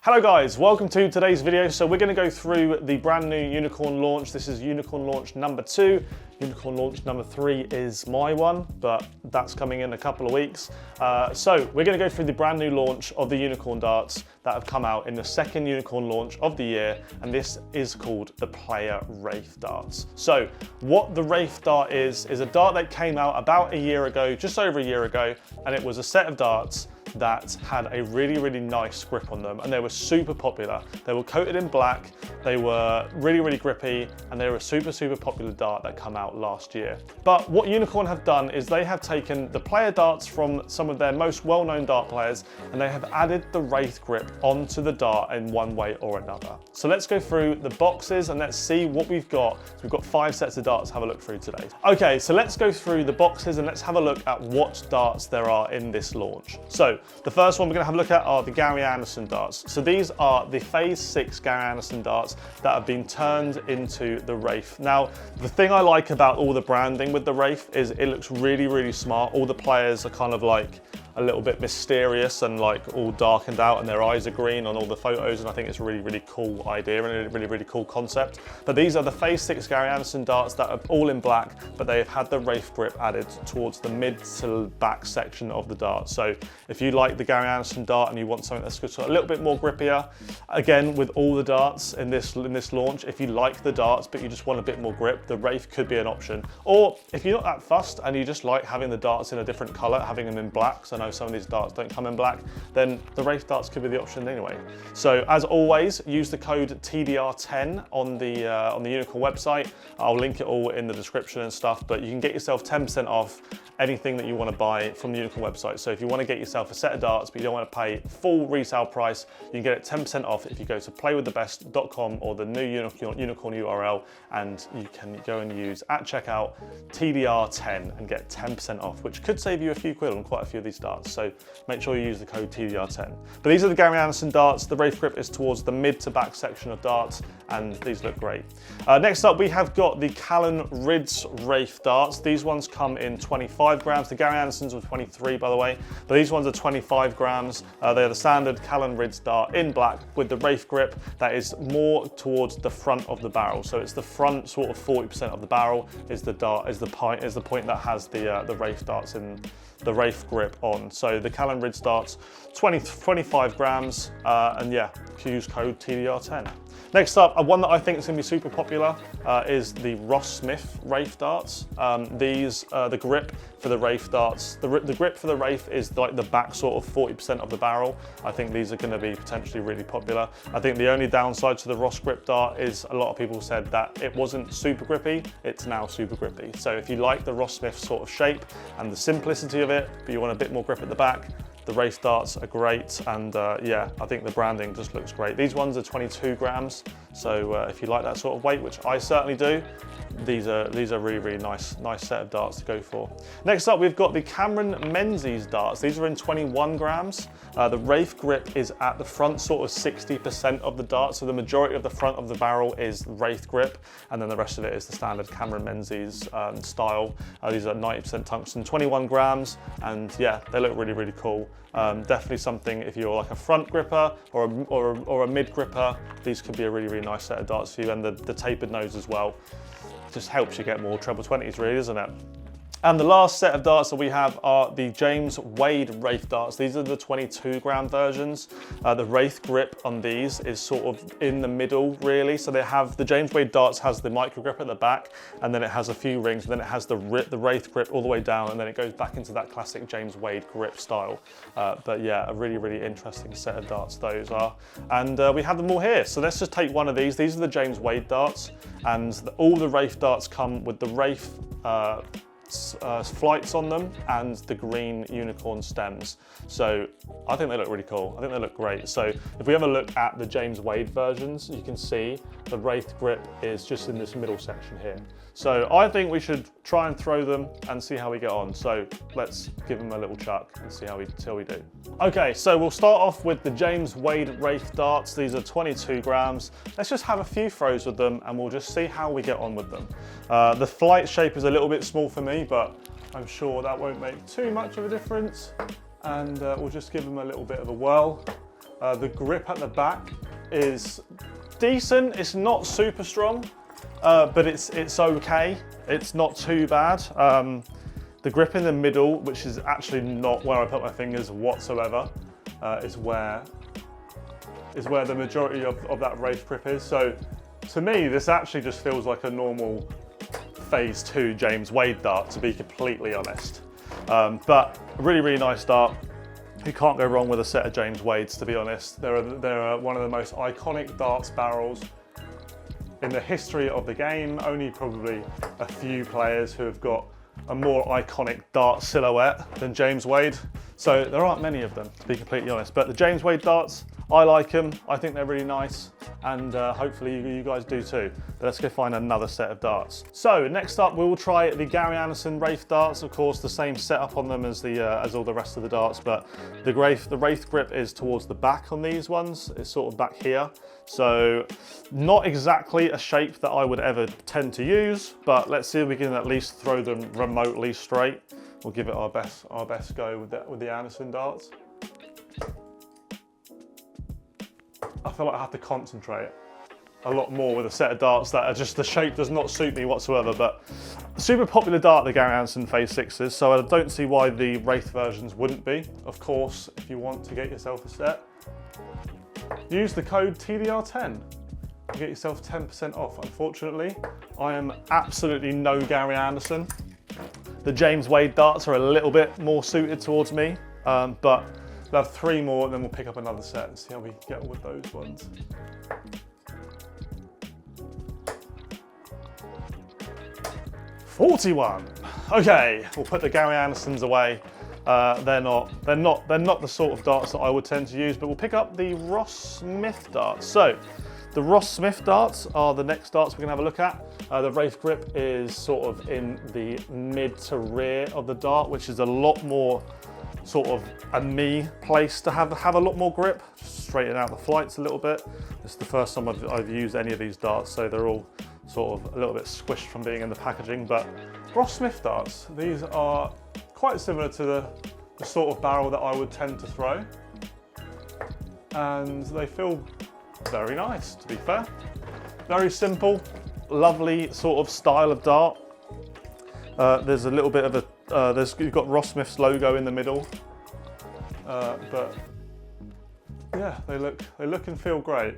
Hello guys, welcome to today's video. So we're going to go through the brand new Unicorn launch. This is Unicorn launch number 2. Unicorn launch number 3 is my one, but that's coming in a couple of weeks. So we're going to go through the brand new launch of the Unicorn darts that have come out in the second Unicorn launch of the year, and this is called the Player Wraith darts. So what the Wraith dart is a dart that came out about a year ago, just over a year ago, and it was a set of darts that had a really nice grip on them, and they were super popular. They were coated in black, they were really grippy, and they were a super popular dart that came out last year. But what Unicorn have done is they have taken the player darts from some of their most well-known dart players, and they have added the Wraith grip onto the dart in one way or another. So let's go through the boxes and let's see what we've got. So we've got 5 sets of darts to have a look through today. Okay, so let's go through the boxes and let's have a look at what darts there are in this launch. So the first one we're going to have a look at are the Gary Anderson darts. So these are the Phase 6 Gary Anderson darts that have been turned into the Wraith. Now, the thing I like about all the branding with the Wraith is it looks really smart. All the players are kind of like a little bit mysterious and like all darkened out, and their eyes are green on all the photos, and I think it's a really cool idea and a really cool concept. But these are the Phase 6 Gary Anderson darts that are all in black, but they have had the Wraith grip added towards the mid to back section of the dart. So if you like the Gary Anderson dart and you want something that's just a little bit more grippier, again, with all the darts in this launch, if you like the darts but you just want a bit more grip, the Wraith could be an option. Or if you're not that fussed and you just like having the darts in a different color, having them in black, so I know some of these darts don't come in black, then the Wraith darts could be the option anyway. So as always, use the code TDR10 on the Unicorn website. I'll link it all in the description and stuff, but you can get yourself 10% off anything that you want to buy from the Unicorn website. So if you want to get yourself a set of darts but you don't want to pay full resale price, you can get it 10% off if you go to playwiththebest.com or the new Unicorn URL, and you can go and use at checkout TDR10 and get 10% off, which could save you a few quid on quite a few of these darts. So make sure you use the code TDR10. But these are the Gary Anderson darts. The Wraith grip is towards the mid to back section of darts, and these look great. Next up, we have got the Callan Rydz Wraith darts. These ones come in 25 grams. The Gary Andersons were 23, by the way, but these ones are 25 grams. They are the standard Callan Rydz dart in black with the Wraith grip that is more towards the front of the barrel. So it's the front sort of 40% of the barrel is the point that has the Wraith darts in the Wraith grip on. So the Callan Rydz darts, 25 grams, and yeah, use code TDR10. Next up, one that I think is going to be super popular is the Ross Smith Wraith darts. The grip for the Wraith darts, the grip for the Wraith is like the back sort of 40% of the barrel. I think these are going to be potentially really popular. I think the only downside to the Ross grip dart is a lot of people said that it wasn't super grippy. It's now super grippy. So if you like the Ross Smith sort of shape and the simplicity of it, but you want a bit more grip at the back, the Wraith darts are great, and yeah, I think the branding just looks great. These ones are 22 grams, so if you like that sort of weight, which I certainly do, these are really nice set of darts to go for. Next up, we've got the Cameron Menzies darts. These are in 21 grams. The Wraith grip is at the front sort of 60% of the dart, so the majority of the front of the barrel is Wraith grip, and then the rest of it is the standard Cameron Menzies style. These are 90% tungsten, 21 grams, and yeah, they look really cool. Definitely something if you're like a front gripper or a mid gripper, these could be a really nice set of darts for you, and the tapered nose as well. Just helps you get more treble 20s really, doesn't it? And the last set of darts that we have are the James Wade Wraith darts. These are the 22 gram versions. The Wraith grip on these is sort of in the middle really. So they have, the James Wade darts has the micro grip at the back, and then it has a few rings, and then it has the Wraith grip all the way down, and then it goes back into that classic James Wade grip style. But yeah, a really interesting set of darts those are. And we have them all here. So let's just take one of these. These are the James Wade darts, and all the Wraith darts come with the Wraith flights on them and the green unicorn stems. So I think they look really cool. I think they look great. So if we have a look at the James Wade versions, you can see the Wraith grip is just in this middle section here. So I think we should try and throw them and see how we get on. So let's give them a little chuck and see how we do. Okay, so we'll start off with the James Wade Wraith darts. These are 22 grams. Let's just have a few throws with them and we'll just see how we get on with them. The flight shape is a little bit small for me, but I'm sure that won't make too much of a difference. And we'll just give them a little bit of a whirl The grip at the back is decent. It's not super strong, but it's okay. It's not too bad. The grip in the middle, which is actually not where I put my fingers whatsoever, is where the majority of that Wraith grip is. So to me, this actually just feels like a normal Phase 2 James Wade dart, to be completely honest. But a really, really nice dart. You can't go wrong with a set of James Wades, to be honest. They're one of the most iconic darts barrels in the history of the game. Only probably a few players who have got a more iconic dart silhouette than James Wade. So there aren't many of them, to be completely honest. But the James Wade darts, I like them. I think they're really nice, and hopefully you guys do too. But let's go find another set of darts. So next up, we will try the Gary Anderson Wraith darts. Of course, the same setup on them as all the rest of the darts, but the Wraith grip is towards the back on these ones. It's sort of back here. So not exactly a shape that I would ever tend to use, but let's see if we can at least throw them remotely straight. We'll give it our best go with the Anderson darts. I feel like I have to concentrate a lot more with a set of darts that are just, the shape does not suit me whatsoever, but super popular dart, the Gary Anderson Phase 6s, so I don't see why the Wraith versions wouldn't be. Of course, if you want to get yourself a set, use the code TDR10 to get yourself 10% off. Unfortunately, I am absolutely no Gary Anderson. The James Wade darts are a little bit more suited towards me, but we'll have 3 more and then we'll pick up another set and see how we get on with those ones. $41. Okay, we'll put the Gary Andersons away. They're not the sort of darts that I would tend to use, but we'll pick up the Ross Smith darts. So the Ross Smith darts are the next darts we're gonna have a look at. The Wraith grip is sort of in the mid to rear of the dart, which is a lot more sort of a me place to have a lot more grip. Just straighten out the flights a little bit. This is the first time I've used any of these darts, so they're all sort of a little bit squished from being in the packaging. But Ross Smith darts, these are quite similar to the sort of barrel that I would tend to throw, and they feel very nice, to be fair. Very simple, lovely sort of style of dart. There's a little bit of a, you've got Ross Smith's logo in the middle, but yeah, they look and feel great.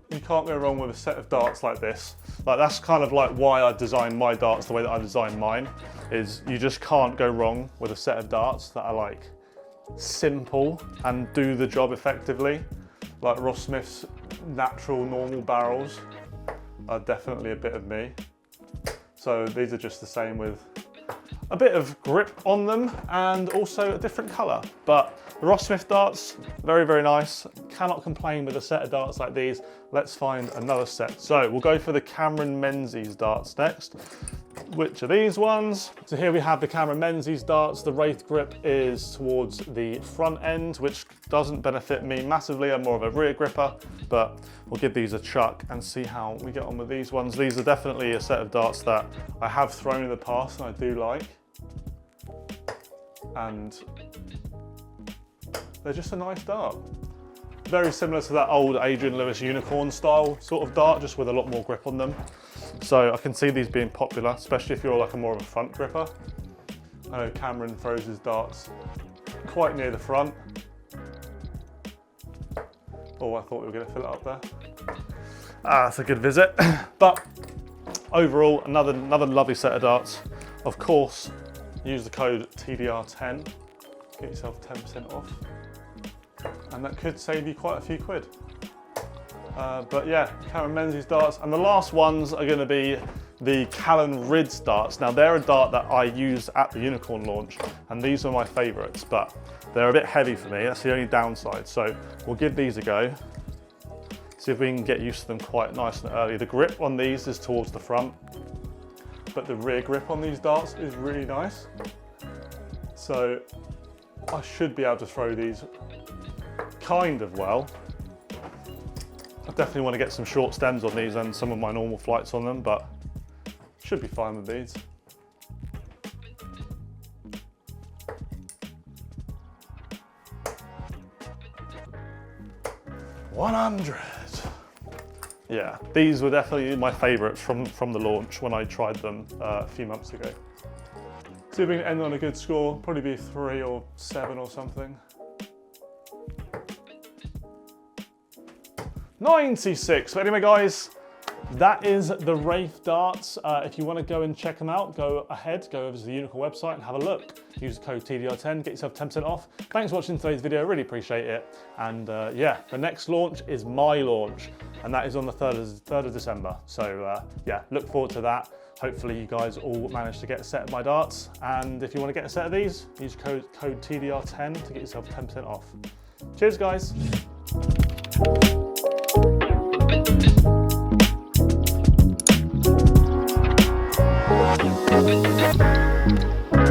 You can't go wrong with a set of darts like this. Like, that's kind of like why I designed my darts the way that I designed mine, is you just can't go wrong with a set of darts that are like simple and do the job effectively. Like Ross Smith's natural normal barrels are definitely a bit of me. So these are just the same with a bit of grip on them and also a different colour. But the Ross Smith darts, very, very nice. Cannot complain with a set of darts like these. Let's find another set. So we'll go for the Cameron Menzies darts next. Which are these ones? So here we have the Cameron Menzies darts. The Wraith grip is towards the front end, which doesn't benefit me massively. I'm more of a rear gripper, but we'll give these a chuck and see how we get on with these ones. These are definitely a set of darts that I have thrown in the past and I do like. And they're just a nice dart. Very similar to that old Adrian Lewis unicorn style sort of dart, just with a lot more grip on them. So I can see these being popular, especially if you're like a more of a front gripper. I know Cameron throws his darts quite near the front. Oh, I thought we were going to fill it up there. Ah, that's a good visit. But overall, another lovely set of darts. Of course, use the code TDR10, get yourself 10% off. And that could save you quite a few quid. But yeah, Cameron Menzies darts. And the last ones are going to be the Callan Rydz darts. Now, they're a dart that I used at the Unicorn launch, and these are my favourites, but they're a bit heavy for me. That's the only downside. So we'll give these a go. See if we can get used to them quite nice and early. The grip on these is towards the front, but the rear grip on these darts is really nice. So I should be able to throw these kind of well. I definitely want to get some short stems on these and some of my normal flights on them, but should be fine with these. 100. Yeah, these were definitely my favourites from the launch when I tried them a few months ago. See if we can end on a good score, probably be 3 or 7 or something. 96. But anyway, guys, that is the Wraith darts. If you want to go and check them out, go ahead, go over to the Unicorn website and have a look. Use code TDR10, get yourself 10% off. Thanks for watching today's video, really appreciate it. And yeah, the next launch is my launch, and that is on the 3rd of December. So yeah, look forward to that. Hopefully you guys all manage to get a set of my darts. And if you want to get a set of these, use code TDR10 to get yourself 10% off. Cheers, guys.